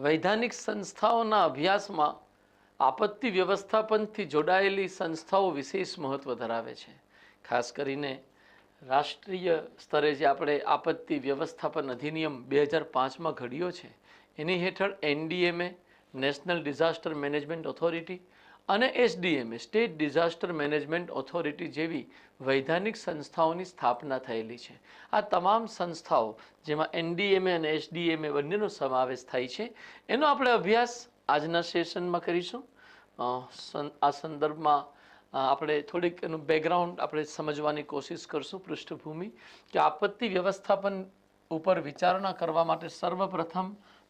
વૈધાનિક સંસ્થાઓના અભ્યાસમાં આપત્તિ વ્યવસ્થાપનથી જોડાયેલી સંસ્થાઓ વિશેષ મહત્વ ધરાવે છે. ખાસ કરીને રાષ્ટ્રીય સ્તરે જે આપણે આપત્તિ વ્યવસ્થાપન અધિનિયમ 2005માં ઘડ્યો છે, એની હેઠળ NDMA national disaster management authority અને SDMA state disaster management authority જેવી વૈધાનિક સંસ્થાઓની સ્થાપના થયેલી છે. આ તમામ સંસ્થાઓ, જેમાં NDMA અને SDMA બંનેનો સમાવેશ થાય છે, એનો આપણે અભ્યાસ આજના સેશનમાં કરીશું. આ સંદર્ભમાં આપણે થોડીક એનું બેકગ્રાઉન્ડ આપણે સમજવાની કોશિશ કરશું, પૃષ્ઠભૂમિ, કે આપત્તિ વ્યવસ્થાપન ઉપર વિચારણા કરવા માટે સર્વપ્રથમ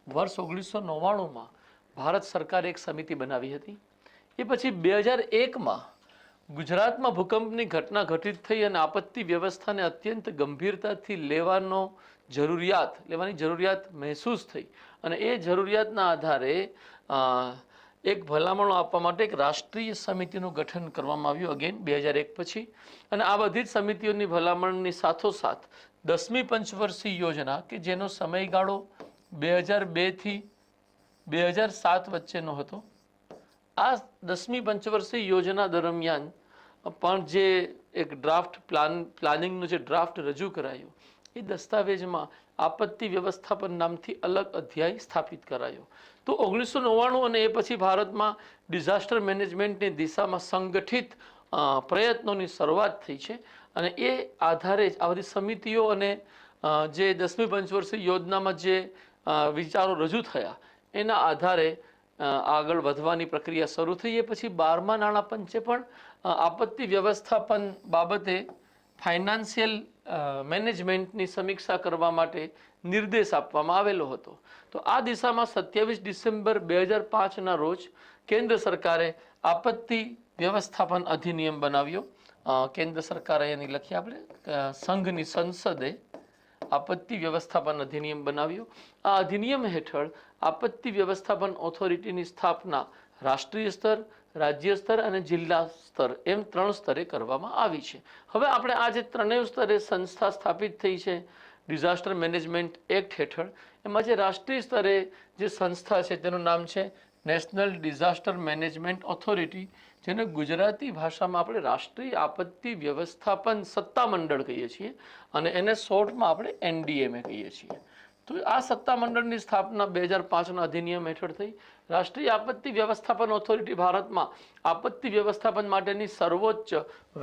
વર્ષ 1999માં ભારત સરકારે એક સમિતિ બનાવી હતી. એ પછી 2001માં ગુજરાતમાં ભૂકંપની ઘટના ઘટિત થઈ અને આપત્તિ વ્યવસ્થાને અત્યંત ગંભીરતાથી લેવાની જરૂરિયાત મહેસૂસ થઈ અને એ જરૂરિયાતના આધારે એક ભલામણો આપવા માટે એક રાષ્ટ્રીય સમિતિનું ગઠન કરવામાં આવ્યું અગેન 2001 પછી. અને આ બધી જ સમિતિઓની ભલામણની સાથોસાથ 10મી પંચવર્ષીય યોજના, કે જેનો સમયગાળો 2002થી 2007 વચ્ચેનો હતો, આ 10મી પંચવર્ષીય યોજના દરમિયાન પણ જે એક ડ્રાફ્ટ પ્લાનિંગનું જે ડ્રાફ્ટ રજૂ કરાયો, એ દસ્તાવેજમાં આપત્તિ વ્યવસ્થાપન નામથી અલગ અધ્યાય સ્થાપિત કરાયો. તો 1999 અને એ પછી ભારતમાં ડિઝાસ્ટર મેનેજમેન્ટની દિશામાં સંગઠિત પ્રયત્નોની શરૂઆત થઈ છે. અને એ આધારે જ આ બધી સમિતિઓ અને જે 10મી પંચવર્ષીય યોજનામાં જે વિચારો રજૂ થયા, એના આધારે આગળ વધવાની પ્રક્રિયા શરૂ થઈ. એ પછી 12મા નાણાં પંચે પણ આપત્તિ વ્યવસ્થાપન બાબતે ફાઇનાન્શિયલ મેનેજમેન્ટની સમીક્ષા કરવા માટે નિર્દેશ આપવામાં આવેલો હતો. તો આ દિશામાં 27 ડિસેમ્બર 2005ના રોજ કેન્દ્ર સરકારે આપત્તિ વ્યવસ્થાપન અધિનિયમ બનાવ્યો. કેન્દ્ર સરકારે એની લખી આપણે સંઘની સંસદે આપત્તિ વ્યવસ્થાપન અધિનિયમ બનાવ્યો. આ અધિનિયમ હેઠળ આપત્તિ વ્યવસ્થાપન ઓથોરિટીની સ્થાપના રાષ્ટ્રીય સ્તર, રાજ્ય સ્તર અને જિલ્લા સ્તર એમ 3 સ્તરે કરવામાં આવી છે. હવે આપણે આ જે 3 સ્તરે સંસ્થા સ્થાપિત થઈ છે ડિઝાસ્ટર મેનેજમેન્ટ એક્ટ હેઠળ, એમાં જે રાષ્ટ્રીય સ્તરે જે સંસ્થા છે તેનું નામ છે નેશનલ ડિઝાસ્ટર મેનેજમેન્ટ ઓથોરિટી, જેને ગુજરાતી ભાષામાં આપણે રાષ્ટ્રીય આપત્તિ વ્યવસ્થાપન સત્તામંડળ કહીએ છીએ અને એને શોર્ટમાં આપણે NDMA કહીએ છીએ. તો આ સત્તામંડળની સ્થાપના 2005ના અધિનિયમ હેઠળ થઈ. રાષ્ટ્રીય આપત્તિ વ્યવસ્થાપન ઓથોરિટી ભારતમાં આપત્તિ વ્યવસ્થાપન માટેની સર્વોચ્ચ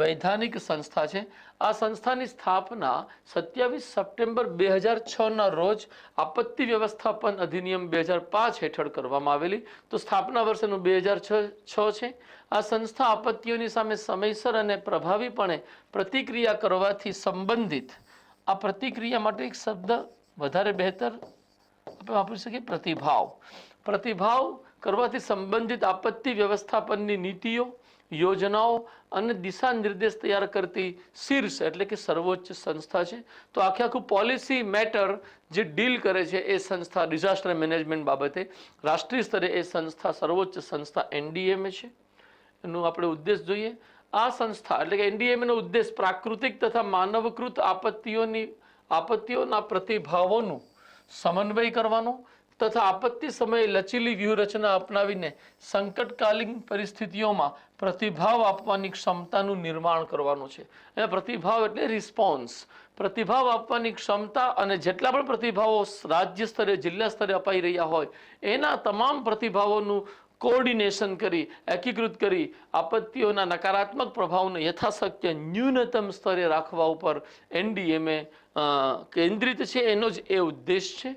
વૈધાનિક સંસ્થા છે. આ સંસ્થાની સ્થાપના 27 સપ્ટેમ્બર 2006ના રોજ આપત્તિ વ્યવસ્થાપન અધિનિયમ 2005 હેઠળ કરવામાં આવેલી. તો સ્થાપના વર્ષનું 2006 છે. આ સંસ્થા આપત્તિઓની સામે સમયસર અને પ્રભાવીપણે પ્રતિક્રિયા કરવાથી સંબંધિત, આ પ્રતિક્રિયા માટે એક શબ્દ વધારે બહેતર આપણે વાપરી શકીએ, પ્રતિભાવ કરવાથી સંબંધિત આપત્તિ વ્યવસ્થાપનની નીતિઓ, યોજનાઓ અને દિશા નિર્દેશ તૈયાર કરતી શીર્ષ એટલે કે સર્વોચ્ચ સંસ્થા છે. તો આખું પોલિસી મેટર જે ડીલ કરે છે એ સંસ્થા ડિઝાસ્ટર મેનેજમેન્ટ બાબતે રાષ્ટ્રીય સ્તરે એ સંસ્થા સર્વોચ્ચ સંસ્થા NDMA છે. એનું આપણે ઉદ્દેશ જોઈએ. આ સંસ્થા એટલે કે NDMAનો ઉદ્દેશ પ્રાકૃતિક તથા માનવકૃત આપત્તિઓના પ્રતિભાવોનું સમન્વય કરવાનો તથા આપત્તિ સમયે લચીલી વ્યૂહરચના અપનાવીને સંકટકાલીન પરિસ્થિતિઓમાં પ્રતિભાવ આપવાની ક્ષમતાનું નિર્માણ કરવાનું છે. અને પ્રતિભાવ એટલે રિસ્પોન્સ, પ્રતિભાવ આપવાની ક્ષમતા, અને જેટલા પણ પ્રતિભાવો રાજ્ય સ્તરે, જિલ્લા સ્તરે અપાઈ રહ્યા હોય એના તમામ પ્રતિભાવોનું કોઓર્ડિનેશન કરી, એકીકૃત કરી આપત્તિઓના નકારાત્મક પ્રભાવને યથાશક્ય ન્યૂનતમ સ્તરે રાખવા ઉપર NDMA કેન્દ્રિત છે. એનો જ એ ઉદ્દેશ છે.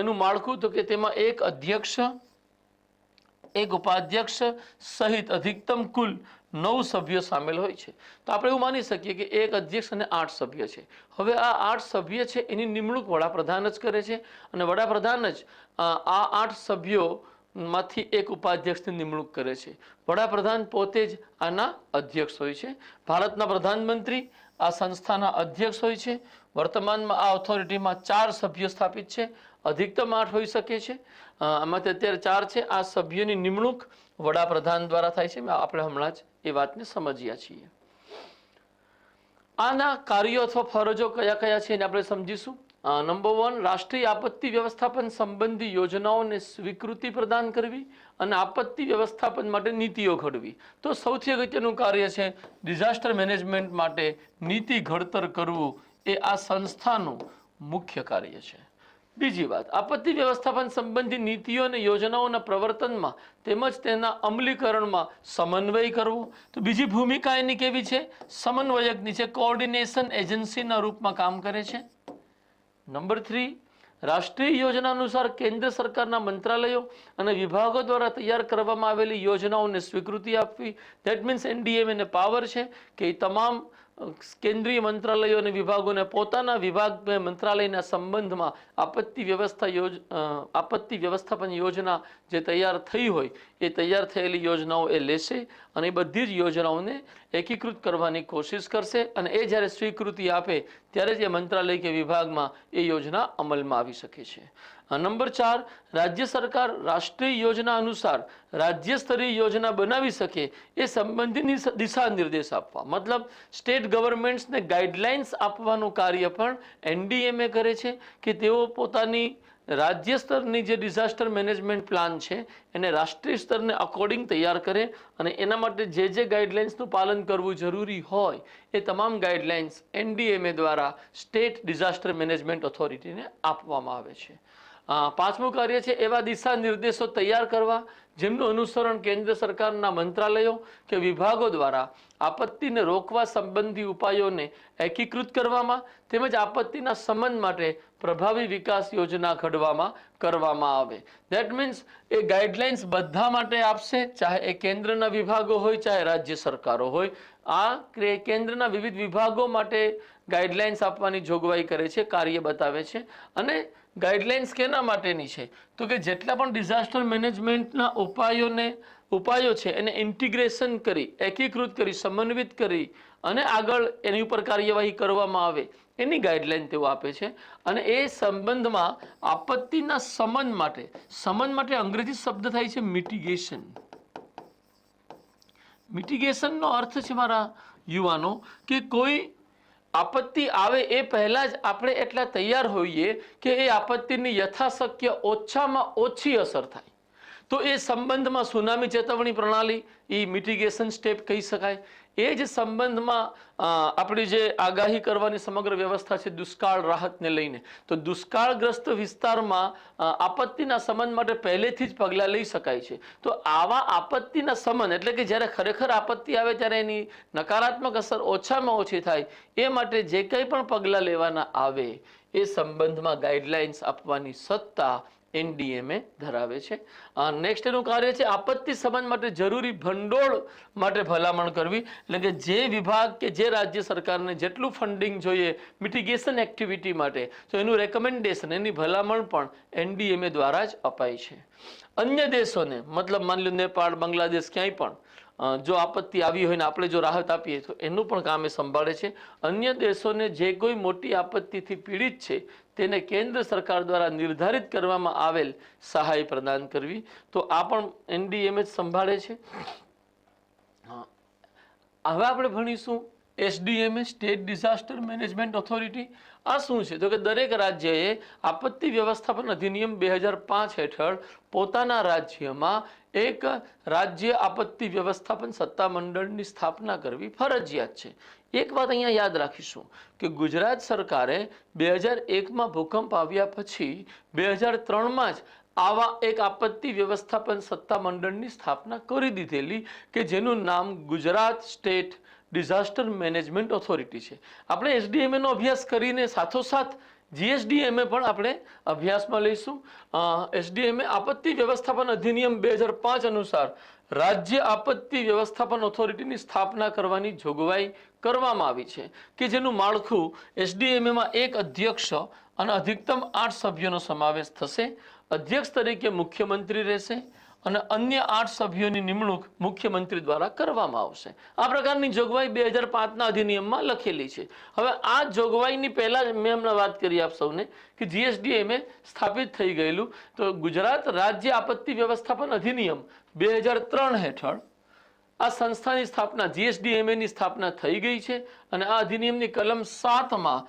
એનું માળખું તો કે તેમાં એક અધ્યક્ષ, એક ઉપાધ્યક્ષ સહિત અધિકતમ કુલ 9 સભ્યો સામેલ હોય છે. તો આપણે એવું માની શકીએ કે એક અધ્યક્ષ અને 8 સભ્ય છે. હવે આ 8 સભ્ય છે એની નિમણૂક વડાપ્રધાન જ કરે છે અને વડાપ્રધાન જ આ 8 સભ્યો માંથી એક ઉપાધ્યક્ષની નિમણૂક કરે છે. વડાપ્રધાન પોતે જ આના અધ્યક્ષ હોય છે. ભારતના પ્રધાનમંત્રી આ સંસ્થાના અધ્યક્ષ હોય છે. વર્તમાનમાં આ ઓથોરિટીમાં 4 સભ્યો સ્થાપિત છે, અધિકતમ 8 હોઈ શકે છે. આમાંથી અત્યારે 4 છે. આ સભ્યોની નિમણૂક વડાપ્રધાન દ્વારા થાય છે. આપણે હમણાં જ એ વાતને સમજ્યા છીએ. આના કાર્યો અથવા ફરજો કયા કયા છે એને આપણે સમજીશું. નંબર 1, રાષ્ટ્રીય આપત્તિ વ્યવસ્થાપન સંબંધી યોજનાઓને સ્વીકૃતિ પ્રદાન કરવી અને આપત્તિ વ્યવસ્થાપન માટે નીતિઓ ઘડવી. તો સૌથી અગત્યનું કાર્ય છે ડિઝાસ્ટર મેનેજમેન્ટ માટે નીતિ ઘડતર કરવું, એ આ સંસ્થાનું મુખ્ય કાર્ય છે. બીજી વાત, આપત્તિ વ્યવસ્થાપન સંબંધી નીતિઓ અને યોજનાઓના પ્રવર્તનમાં તેમજ તેના અમલીકરણમાં સમન્વય કરવો. તો બીજી ભૂમિકા એની કેવી છે? સમન્વયકની છે, કોઓર્ડિનેશન એજન્સીના રૂપમાં કામ કરે છે. નંબર 3, રાષ્ટ્રીય યોજના અનુસાર કેન્દ્ર સરકારના મંત્રાલયો અને વિભાગો દ્વારા તૈયાર કરવામાં આવેલી યોજનાઓને સ્વીકૃતિ આપવી. ધેટ મીન્સ એનડીએમએ ને પાવર છે કે તમામ કેન્દ્રીય મંત્રાલયો અને વિભાગોને પોતાના વિભાગ મંત્રાલયના સંબંધમાં આપત્તિ વ્યવસ્થાપન યોજના જે તૈયાર થઈ હોય એ તૈયાર થયેલી યોજનાઓ એ લેશે અને એ બધી જ યોજનાઓને એકીકૃત કરવાની કોશિશ કરશે અને એ જ્યારે સ્વીકૃતિ આપે ત્યારે જ એ મંત્રાલય કે વિભાગમાં એ યોજના અમલમાં આવી શકે છે. નંબર 4, રાજ્ય સરકાર રાષ્ટ્રીય યોજના અનુસાર રાજ્ય સ્તરીય યોજના બનાવી શકે એ સંબંધીની દિશા નિર્દેશ આપવા. મતલબ સ્ટેટ ગવર્મેન્ટ્સને ગાઈડલાઇન્સ આપવાનું કાર્ય પણ એનડીએમએ કરે છે કે તેઓ પોતાની રાજ્ય સ્તરની જે ડિઝાસ્ટર મેનેજમેન્ટ પ્લાન છે એને રાષ્ટ્રીય સ્તરને અકોર્ડિંગ તૈયાર કરે અને એના માટે જે ગાઈડલાઇન્સનું પાલન કરવું જરૂરી હોય એ તમામ ગાઈડલાઇન્સ એનડીએમએ દ્વારા સ્ટેટ ડિઝાસ્ટર મેનેજમેન્ટ ઓથોરિટીને આપવામાં આવે છે. 5મું કાર્ય છે એવા દિશા નિર્દેશો તૈયાર કરવા જેમનું અનુસરણ કેન્દ્ર સરકારના મંત્રાલયો કે વિભાગો દ્વારા આપત્તિને રોકવા સંબંધી ઉપાયોને એકીકૃત કરવામાં તેમજ આપત્તિના શમન માટે પ્રભાવી વિકાસ યોજના ઘડવામાં કરવામાં આવે. ધેટ મીન્સ એ ગાઈડલાઇન્સ બધા માટે આપશે, ચાહે એ કેન્દ્રના વિભાગો હોય ચાહે રાજ્ય સરકારો હોય. આ કેન્દ્રના વિવિધ વિભાગો માટે ગાઈડલાઇન્સ આપવાની જોગવાઈ કરે છે, કાર્ય બતાવે છે. અને ગાઈડલાઇન્સ કેના માટેની છે? તો કે જેટલા પણ ડિઝાસ્ટર મેનેજમેન્ટના ઉપાયો છે એને ઇન્ટિગ્રેશન કરી, એકીકૃત કરી, સમન્વિત કરી અને આગળ એની ઉપર કાર્યવાહી કરવામાં આવે એની ગાઈડલાઇન તેઓ આપે છે. અને એ સંબંધમાં આપત્તિના શમન માટે અંગ્રેજી શબ્દ થાય છે મિટિગેશન. મિટિગેશનનો અર્થ છે મારા યુવાનો કે કોઈ આપત્તિ આવે એ પહેલા જ આપણે એટલા તૈયાર હોઈએ કે એ આપત્તિની યથાશક્ય ઓછામાં ઓછી અસર થાય. તો એ સંબંધમાં સુનામી ચેતવણી પ્રણાલી એ મિટિગેશન સ્ટેપ કહી શકાય. એ જ સંબંધમાં આપણી જે આગાહી કરવાની સમગ્ર વ્યવસ્થા છે દુષ્કાળ રાહતને લઈને, તો દુષ્કાળગ્રસ્ત વિસ્તારમાં આપત્તિના શમન માટે પહેલેથી જ પગલાં લઈ શકાય છે. તો આવા આપત્તિના શમન એટલે કે જ્યારે ખરેખર આપત્તિ આવે ત્યારે એની નકારાત્મક અસર ઓછામાં ઓછી થાય એ માટે જે કંઈ પણ પગલાં લેવાના આવે એ સંબંધમાં ગાઈડલાઇન્સ આપવાની સત્તા એનડીએમએ ધરાવે છે. નેક્સ્ટ એનું કાર્ય છે આપત્તિ શમન માટે જરૂરી ભંડોળ માટે ભલામણ કરવી. એટલે કે જે વિભાગ કે જે રાજ્ય સરકારને જેટલું ફંડિંગ જોઈએ મિટિગેશન એક્ટિવિટી માટે, તો એનું રેકમેન્ડેશન, એની ભલામણ પણ એનડીએમએ દ્વારા જ અપાય છે. અન્ય દેશોને મતલબ માની લો નેપાળ, બાંગ્લાદેશ ક્યાંય પણ જો આપત્તિ આવી હોય ને આપણે જો રાહત આપીએ તો એનું પણ કામ એ સંભાળે છે. અન્ય દેશોને જે કોઈ મોટી આપત્તિથી પીડિત છે તેને કેન્દ્ર સરકાર દ્વારા નિર્ધારિત કરવામાં આવેલ સહાય પ્રદાન કરવી. તો આ પણ એનડીએમએ જ સંભાળે છે. હવે આપણે ભણીશું એસડીએમએ, સ્ટેટ ડિઝાસ્ટર મેનેજમેન્ટ ઓથોરિટી. આ શું છે? તો કે દરેક રાજ્યએ આપત્તિ વ્યવસ્થાપન અધિનિયમ 2005 હેઠળ પોતાના રાજ્યમાં એક રાજ્ય આપત્તિ વ્યવસ્થાપન સત્તામંડળની સ્થાપના કરવી ફરજિયાત છે. એક વાત અહીંયા યાદ રાખીશું કે ગુજરાત સરકારે 2001માં ભૂકંપ આવ્યા પછી 2003માં જ આવા એક આપત્તિ વ્યવસ્થાપન સત્તામંડળની સ્થાપના કરી દીધેલી કે જેનું નામ Gujarat state disaster management authority છે. આપણે એસડીએમએનો અભ્યાસ કરીને સાથોસાથ જીએસડીએમએ પણ આપણે અભ્યાસમાં લઈશું. એસડીએમએ આપત્તિ વ્યવસ્થાપન અધિનિયમ 2005 અનુસાર રાજ્ય આપત્તિ વ્યવસ્થાપન ઓથોરિટીની સ્થાપના કરવાની જોગવાઈ કરવામાં આવી છે કે જેનું માળખું એસડીએમએમાં એક અધ્યક્ષ અને અધિકતમ 8 સભ્યોનો સમાવેશ થશે. અધ્યક્ષ તરીકે મુખ્યમંત્રી રહેશે અને અન્ય 8 સભ્યોની નિમણૂક મુખ્યમંત્રી દ્વારા કરવામાં આવશે. આ પ્રકારની જોગવાઈ 2005ના અધિનિયમમાં લખેલી છે. હવે આ જોગવાઈની પહેલા જ મેં હમણાં વાત કરી આપ સૌને કે જીએસડીએમએ સ્થાપિત થઈ ગયેલું. તો ગુજરાત રાજ્ય આપત્તિ વ્યવસ્થાપન અધિનિયમ 2003 હેઠળ આ સંસ્થાની સ્થાપના જીએસડીએમએની સ્થાપના થઈ ગઈ છે અને આ અધિનિયમની કલમ 7માં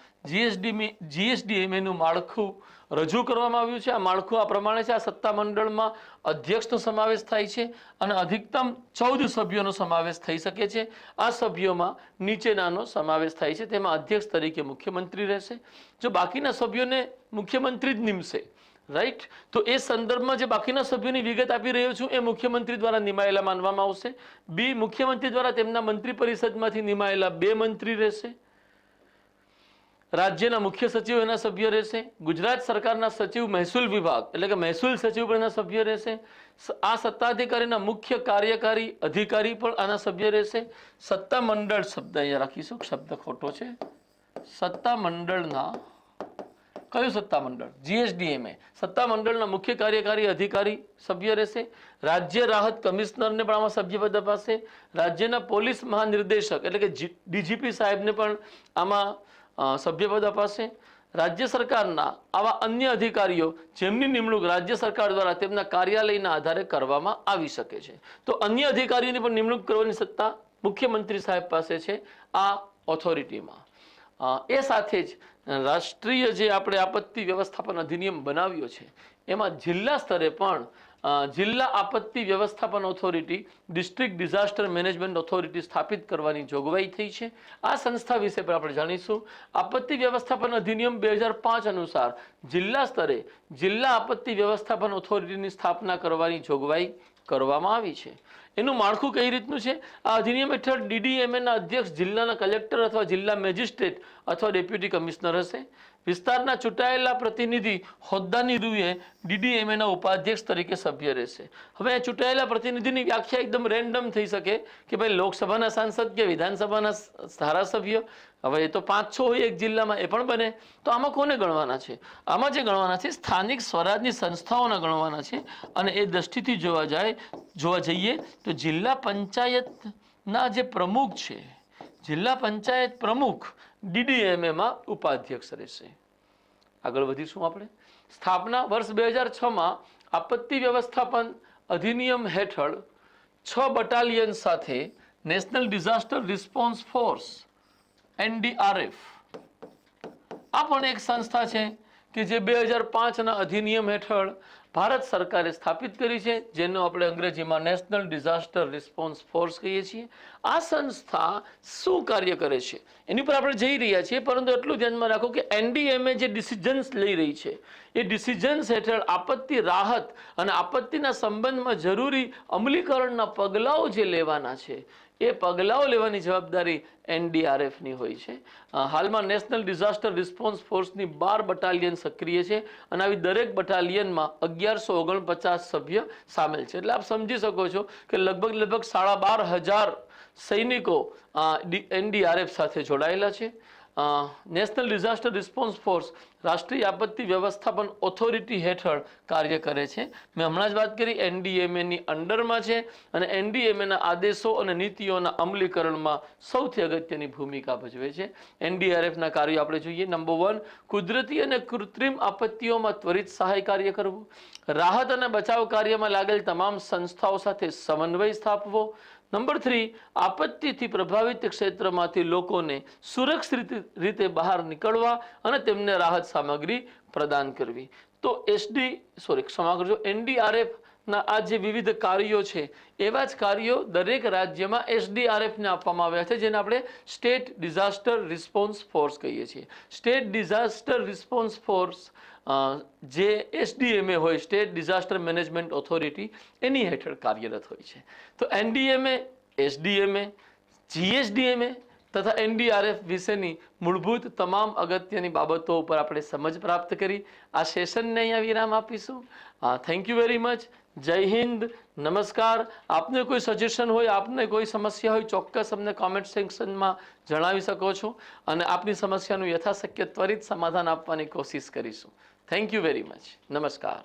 જીએસડીએમએનું માળખું રજૂ કરવામાં આવ્યું છે. આ માળખું આ પ્રમાણે છે. આ સત્તામંડળમાં અધ્યક્ષનો સમાવેશ થાય છે અને અધિકતમ 14 સભ્યોનો સમાવેશ થઈ શકે છે. આ સભ્યોમાં નીચેનાનો સમાવેશ થાય છે. તેમાં અધ્યક્ષ તરીકે મુખ્યમંત્રી રહેશે. જો બાકીના સભ્યોને મુખ્યમંત્રી જ નિમશે, રાઈટ, તો એ સંદર્ભમાં જે બાકીના સભ્યોની વિગત આપી રહ્યો છું એ મુખ્યમંત્રી દ્વારા નિમાયેલા માનવામાં આવશે. બી, મુખ્યમંત્રી દ્વારા તેમના મંત્રી પરિષદમાંથી નિમાયેલા 2 મંત્રી રહેશે. રાજ્યના મુખ્ય સચિવ એના સભ્ય રહેશે. ગુજરાત સરકારના સચિવ મહેસૂલ વિભાગ એટલે કે મહેસૂલ સચિવ પણ એના સભ્ય રહેશે. આ સત્તાધિકારીના મુખ્ય કાર્યકારી અધિકારી પણ આના સભ્ય રહેશે. સત્તામંડળ શબ્દ અહીંયા રાખીશું, શબ્દ ખોટો છે. સત્તામંડળના, કયું સત્તામંડળ? જીએસડીએમએ. સત્તામંડળના મુખ્ય કાર્યકારી અધિકારી સભ્ય રહેશે. રાજ્ય રાહત કમિશનરને પણ આમાં સભ્યપદ અપાશે. રાજ્યના પોલીસ મહાનિર્દેશક એટલે કે ડીજીપી સાહેબને પણ આમાં સભ્યપદ અપાશે. રાજ્ય સરકારના આવા અન્ય અધિકારીઓ જેમની નિમણૂક રાજ્ય સરકાર દ્વારા તેમના કાર્યાલયના આધારે કરવામાં આવી શકે છે. તો અન્ય અધિકારીઓની પણ નિમણૂક કરવાની સત્તા મુખ્યમંત્રી સાહેબ પાસે છે આ ઓથોરિટીમાં. એ સાથે જ રાષ્ટ્રીય જે આપણે આપત્તિ વ્યવસ્થાપન અધિનિયમ બનાવ્યો છે એમાં જિલ્લા સ્તરે પણ જિલ્લા આપત્તિ વ્યવસ્થાપન authority, district disaster management authority સ્થાપિત કરવાની જોગવાઈ થઈ છે. આ સંસ્થા વિશે પણ આપણે જાણીશું. આપત્તિ વ્યવસ્થાપન અધિનિયમ 2005 અનુસાર જિલ્લા સ્તરે જિલ્લા આપત્તિ વ્યવસ્થાપન ઓથોરિટીની સ્થાપના કરવાની જોગવાઈ કરવામાં આવી છે. એનું માળખું કઈ રીતનું છે? આ અધિનિયમ હેઠળ ડીડીએમએના અધ્યક્ષ જિલ્લાના કલેક્ટર અથવા જિલ્લા મેજિસ્ટ્રેટ અથવા ડેપ્યુટી કમિશનર હશે. વિસ્તારના ચૂંટાયેલા પ્રતિનિધિ હોદ્દાની રૂએ ડીડીએમએના ઉપાધ્યક્ષ તરીકે સભ્ય રહેશે. હવે આ ચૂંટાયેલા પ્રતિનિધિની વ્યાખ્યા એકદમ રેન્ડમ થઈ શકે કે ભાઈ લોકસભાના સાંસદ કે વિધાનસભાના ધારાસભ્ય. હવે એ તો 5-6 હોય એક જિલ્લામાં, એ પણ બને. તો આમાં કોને ગણવાના છે? આમાં જે ગણવાના છે સ્થાનિક સ્વરાજની સંસ્થાઓના ગણવાના છે. અને એ દ્રષ્ટિથી જોવા જઈએ તો જિલ્લા પંચાયતના જે પ્રમુખ છે, જિલ્લા પંચાયત પ્રમુખ ડીડીએમએમાં ઉપાધ્યક્ષ રહેશે. આગળ વધીશું આપણે. સ્થાપના વર્ષ 2006માં આપત્તિ વ્યવસ્થાપન અધિનિયમ હેઠળ 6 બટાલિયન સાથે national disaster response force NDRF આ પણ એક સંસ્થા છે કે જે 2005ના અધિનિયમ હેઠળ ભારત સરકારે સ્થાપિત કરી છે, જેનો આપણે અંગ્રેજીમાં નેશનલ ડિઝાસ્ટર રિસ્પોન્સ ફોર્સ કહીએ છીએ. આ સંસ્થા શું કાર્ય કરે છે એની પર આપણે જઈ રહ્યા છીએ, પરંતુ એટલું ધ્યાનમાં રાખો કે NDMA જે ડિસિઝન્સ લઈ રહી છે એ ડિસિઝન્સ હેઠળ આપત્તિ રાહત અને આપત્તિના સંબંધમાં જરૂરી અમલીકરણના પગલાઓ જે લેવાના છે એ પગલાઓ લેવાની જવાબદારી NDRFની હોય છે. હાલમાં નેશનલ ડિઝાસ્ટર રિસ્પોન્સ ફોર્સની 12 બટાલિયન સક્રિય છે અને આવી દરેક બટાલિયનમાં 1149 સભ્ય સામેલ છે. એટલે આપ સમજી શકો છો કે લગભગ 12,500 સૈનિકો NDRF સાથે જોડાયેલા છે. નેશનલ ડિઝાસ્ટર રિસ્પોન્સ ફોર્સ રાષ્ટ્રીય આપત્તિ વ્યવસ્થાપન ઓથોરિટી હેઠળ કાર્ય કરે છે. મેં હમણાં જ વાત કરી NDMAની અંડરમાં છે અને NDMAના આદેશો અને નીતિઓના અમલીકરણમાં સૌથી અગત્યની ભૂમિકા ભજવે છે. NDRFના કાર્યો આપણે જોઈએ. નંબર 1, કુદરતી અને કૃત્રિમ આપત્તિઓમાં ત્વરિત સહાય કાર્ય કરવું. રાહત અને બચાવ કાર્યમાં લાગેલ તમામ સંસ્થાઓ સાથે સમન્વય સ્થાપવો. નંબર 3, આપત્તિથી પ્રભાવિત ક્ષેત્રમાંથી લોકોને સુરક્ષિત રીતે બહાર નીકળવા અને તેમને રાહત સામગ્રી પ્રદાન કરવી. તો NDRFના આ જે વિવિધ કાર્યો છે એવા જ કાર્યો દરેક રાજ્યમાં SDRFને આપવામાં આવ્યા છે, જેને આપણે સ્ટેટ ડિઝાસ્ટર રિસ્પોન્સ ફોર્સ કહીએ છીએ. સ્ટેટ ડિઝાસ્ટર રિસ્પોન્સ ફોર્સ જે SDMA હોય, સ્ટેટ ડિઝાસ્ટર મેનેજમેન્ટ ઓથોરિટી, એની હેઠળ કાર્યરત હોય છે. તો NDMA, SDMA, GSDMA તથા NDRF વિશેની મૂળભૂત તમામ અગત્યની બાબતો ઉપર આપણે સમજ પ્રાપ્ત કરી. આ સેશનને અહીંયા વિરામ આપીશું. Thank you very much. જય હિન્દ, નમસ્કાર. આપને કોઈ સજેશન હોય, આપને કોઈ સમસ્યા હોય, ચોક્કસ અમને કોમેન્ટ સેક્શનમાં જણાવી શકો છો અને આપની સમસ્યાનું યથાશક્ય ત્વરિત સમાધાન આપવાની કોશિશ કરીશું. Thank you very much. નમસ્કાર.